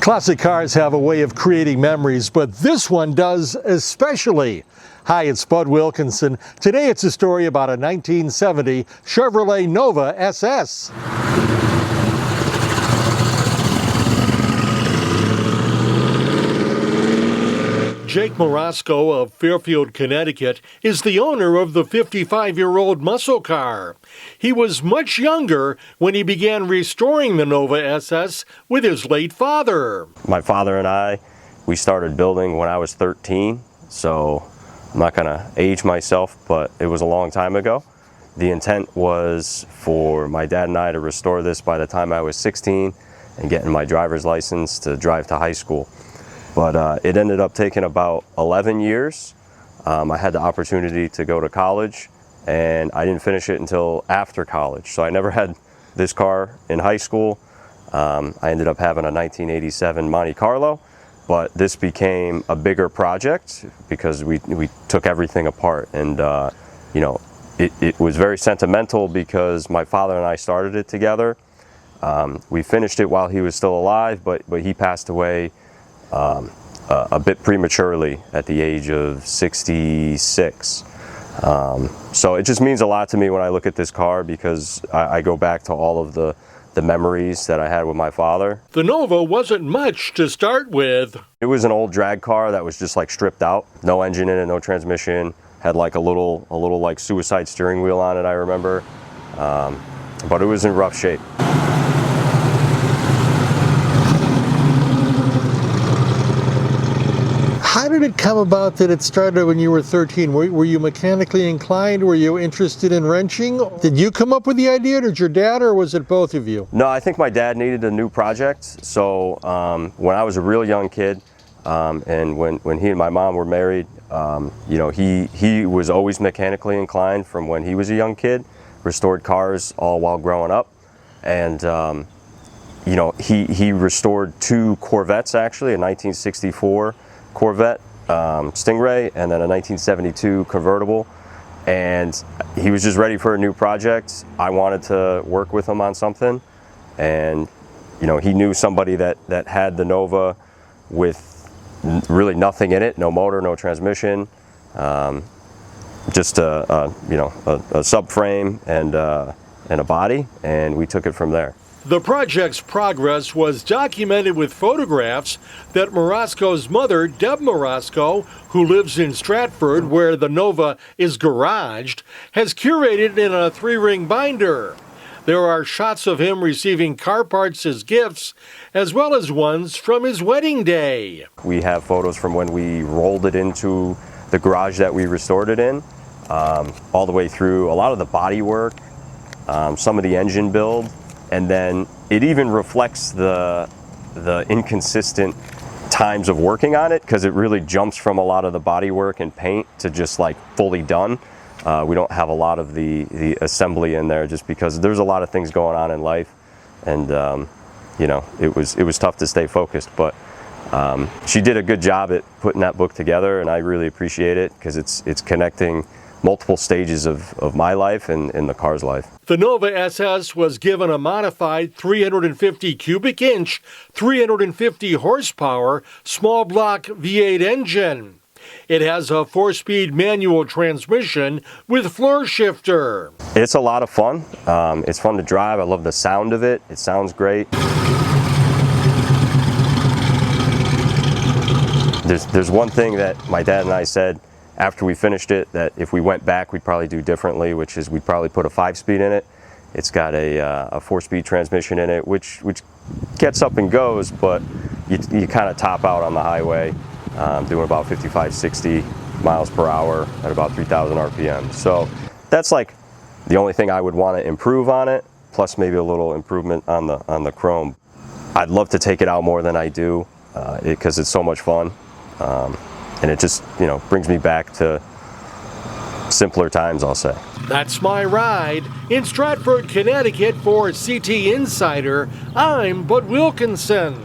Classic cars have a way of creating memories, but this one does especially. Hi, it's Bud Wilkinson. Today it's a story about a 1970 Chevrolet Nova SS. Jake Marasco of Fairfield, Connecticut, is the owner of the 55-year-old muscle car. He was much younger when he began restoring the Nova SS with his late father. My father and I, we started building when I was 13, so I'm not going to age myself, but it was a long time ago. The intent was for my dad and I to restore this by the time I was 16 and getting my driver's license to drive to high school. But it ended up taking about 11 years. I had the opportunity to go to college, and I didn't finish it until after college. So I never had this car in high school. I ended up having a 1987 Monte Carlo, but this became a bigger project because we took everything apart. And you know, it was very sentimental because my father and I started it together. We finished it while he was still alive, but he passed away a bit prematurely at the age of 66. So it just means a lot to me when I look at this car because I go back to all of the memories that I had with my father. The Nova wasn't much to start with. It was an old drag car that was just like stripped out, no engine in it, no transmission, had like a little like suicide steering wheel on it, I remember, but it was in rough shape. How did it come about that it started when you were 13? Were you mechanically inclined? Were you interested in wrenching? Did you come up with the idea, or did your dad, or was it both of you? No, I think my dad needed a new project. So when I was a real young kid, and when he and my mom were married, you know, he was always mechanically inclined from when he was a young kid, restored cars all while growing up. And you know, he restored two Corvettes, actually, a 1964 Corvette Stingray and then a 1972 convertible, and he was just ready for a new project. I wanted to work with him on something, and you know, he knew somebody that had the Nova with really nothing in it, no motor, no transmission, just a subframe and a body, and we took it from there. The project's progress was documented with photographs that Marasco's mother, Deb Marasco, who lives in Stratford, where the Nova is garaged, has curated in a 3-ring binder. There are shots of him receiving car parts as gifts, as well as ones from his wedding day. We have photos from when we rolled it into the garage that we restored it in, all the way through a lot of the body work, some of the engine build. And then it even reflects the inconsistent times of working on it, because it really jumps from a lot of the body work and paint to just like fully done. We don't have a lot of the assembly in there just because there's a lot of things going on in life, and you know, it was tough to stay focused. But she did a good job at putting that book together, and I really appreciate it because it's connecting multiple stages of my life and the car's life. The Nova SS was given a modified 350 cubic inch, 350 horsepower, small block V8 engine. It has a 4-speed manual transmission with floor shifter. It's a lot of fun. It's fun to drive. I love the sound of it. It sounds great. There's one thing that my dad and I said after we finished it, that if we went back, we'd probably do differently, which is we'd probably put a 5-speed in it. It's got a 4-speed transmission in it, which gets up and goes, but you kind of top out on the highway, doing about 55, 60 miles per hour at about 3,000 RPM. So that's like the only thing I would want to improve on it, plus maybe a little improvement on the chrome. I'd love to take it out more than I do, because it's so much fun. And it just, you know, brings me back to simpler times, I'll say. That's my ride. In Stratford, Connecticut, for CT Insider, I'm Bud Wilkinson.